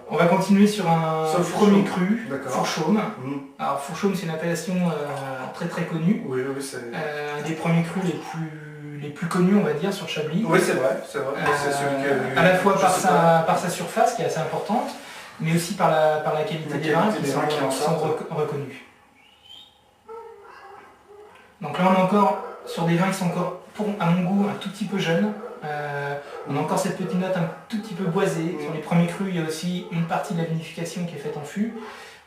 On va continuer sur un premier cru, Fourchaume. Alors Fourchaume, c'est une appellation très très connue. Oui, oui, c'est... un des premiers crus les plus connus, on va dire, sur Chablis. Oui, c'est vrai, c'est vrai. C'est celui que, à la fois par sa surface, qui est assez importante, mais aussi par la qualité des vins qui sont reconnus. Donc là, on est encore sur des vins qui sont encore, à mon goût, un tout petit peu jeunes. On a encore cette petite note un tout petit peu boisée. Sur les premiers crus, il y a aussi une partie de la vinification qui est faite en fût.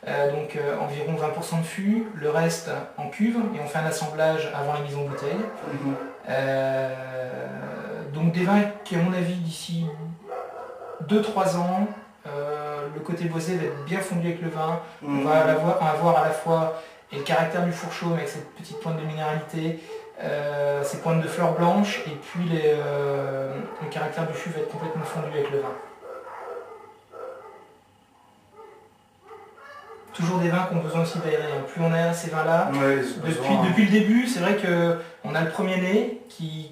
Donc environ 20% de fût, le reste en cuve, et on fait un assemblage avant la mise en bouteille. Donc des vins qui, à mon avis, d'ici 2-3 ans, le côté boisé va être bien fondu avec le vin. On va avoir à la fois et le caractère du Fourchaume avec cette petite pointe de minéralité, ces pointes de fleurs blanches, et puis le caractère du fût va être complètement fondu avec le vin. Toujours des vins qui ont besoin aussi d'aérer. Plus on aère ces vins-là, depuis le début, c'est vrai qu'on a le premier nez qui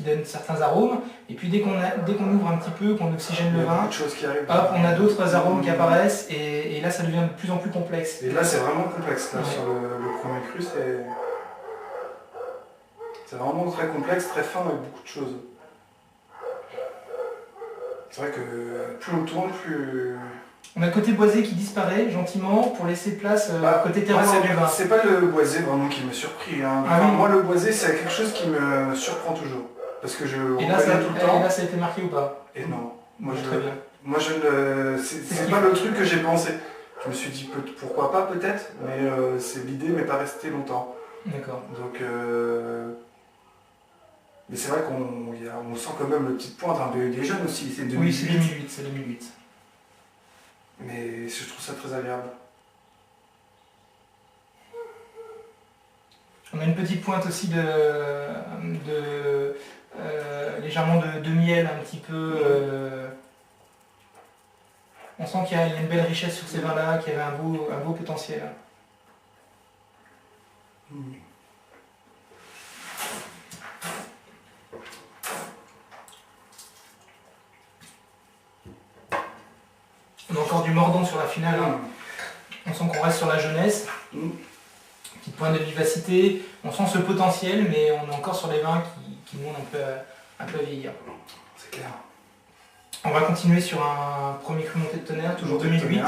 donne certains arômes, et puis dès qu'on ouvre un petit peu, qu'on oxygène le vin, hop, on a d'autres arômes qui apparaissent, et là ça devient de plus en plus complexe. Et là c'est vraiment complexe, là, sur le premier cru, c'est vraiment très complexe, très fin, avec beaucoup de choses. C'est vrai que plus on tourne, plus... On a le côté boisé qui disparaît gentiment pour laisser place au côté terroir du vin. C'est pas le boisé vraiment qui me surprit. Hein. Moi le boisé c'est quelque chose qui me surprend toujours. Parce que je et là, tout le temps. Et là ça a été marqué ou pas? Et non. Moi très bien. Moi c'est pas le truc que j'ai pensé. Je me suis dit pourquoi pas peut-être, mais l'idée m'est pas restée longtemps. D'accord. Donc mais c'est vrai qu'on sent quand même le petit pointe des jeunes aussi. Oui, c'est 2008. Mais je trouve ça très agréable. On a une petite pointe aussi légèrement de miel, un petit peu. On sent qu'il y a une belle richesse sur ces vins-là, qu'il y avait un beau potentiel. On a encore du mordant sur la finale. On sent qu'on reste sur la jeunesse. Petite pointe de vivacité. On sent ce potentiel, mais on est encore sur les vins qui demandent un peu à vieillir. C'est clair. On va continuer sur un premier cru Montée de Tonnerre, toujours 2008.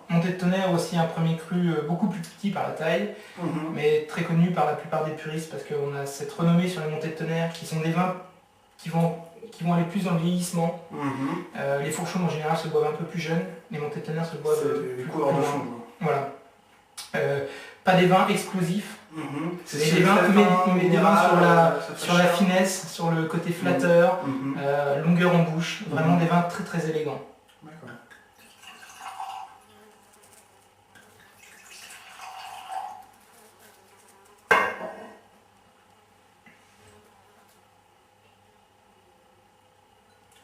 Montée de Tonnerre aussi un premier cru beaucoup plus petit par la taille, mais très connu par la plupart des puristes parce qu'on a cette renommée sur les Montées de Tonnerre qui sont des vins qui vont aller plus dans le vieillissement. Les Fourchaumes en général se boivent un peu plus jeunes, les Montées de Tonnerre se boivent plus coureurs de fond. Voilà. Pas des vins explosifs, mais des vins sur la finesse, sur le côté flatteur, longueur en bouche, vraiment des vins très très élégants. D'accord.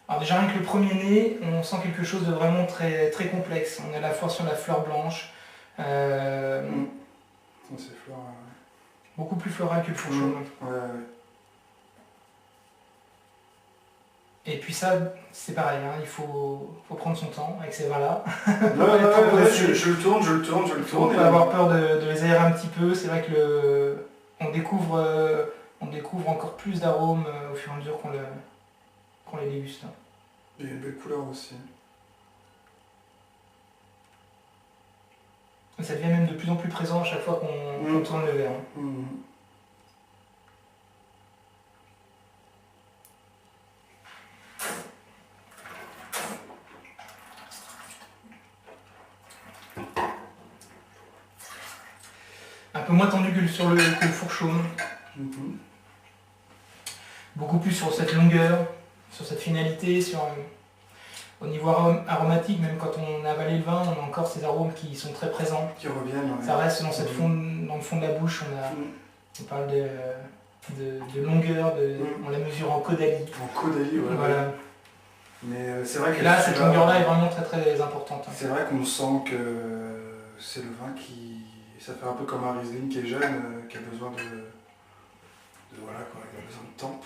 Alors déjà rien que le premier nez, on sent quelque chose de vraiment très, très complexe. On est à la fois sur la fleur blanche, beaucoup plus floral que le Fourchaume. Et puis ça, c'est pareil, hein, il faut prendre son temps avec ces vins-là. Je le tourne. Il ne faut pas avoir peur de les aérer un petit peu. C'est vrai que on découvre encore plus d'arômes au fur et à mesure qu'on les déguste. Il y a une belle couleur aussi. Et ça devient même de plus en plus présent à chaque fois qu'on tourne le verre. Un peu moins tendu que le Fourchaume. Beaucoup plus sur cette longueur, sur cette finalité, au niveau aromatique, même quand on a avalé le vin, on a encore ces arômes qui sont très présents. Qui reviennent. Ça reste dans le fond de la bouche. On parle de longueur, on la mesure en caudalie. En caudalie, voilà. Mais c'est vrai que là, cette longueur-là est vraiment très très importante. C'est vrai qu'on sent que c'est le vin qui... Ça fait un peu comme un Riesling qui est jeune, qui a besoin il a besoin de temps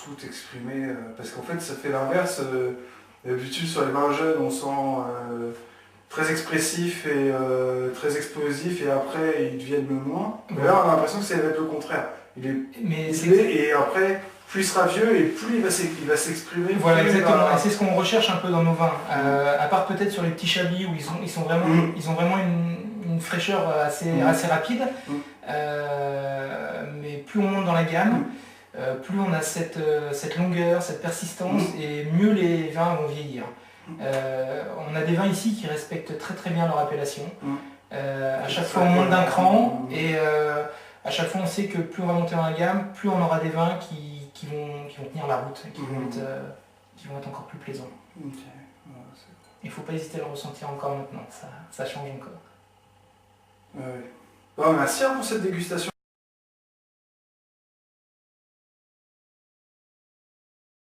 pour tout exprimer, parce qu'en fait ça fait l'inverse. D'habitude sur les vins jeunes on sent très expressif et très explosif et après ils deviennent moins. Mais là on a l'impression que ça va être le contraire. Il est et après plus il sera vieux et plus il va s'exprimer. Voilà, exactement. Et c'est ce qu'on recherche un peu dans nos vins. À part peut-être sur les petits chablis où ils ont vraiment une fraîcheur assez rapide. Mais plus on monte dans la gamme, plus on a cette longueur, cette persistance et mieux les vins vont vieillir. On a des vins ici qui respectent très très bien leur appellation. À chaque fois on monte d'un cran et à chaque fois on sait que plus on va monter dans la gamme, plus on aura des vins qui vont tenir la route, qui vont être encore plus plaisants. Il ne faut pas hésiter à le ressentir encore maintenant, ça change encore. Bon, merci pour cette dégustation.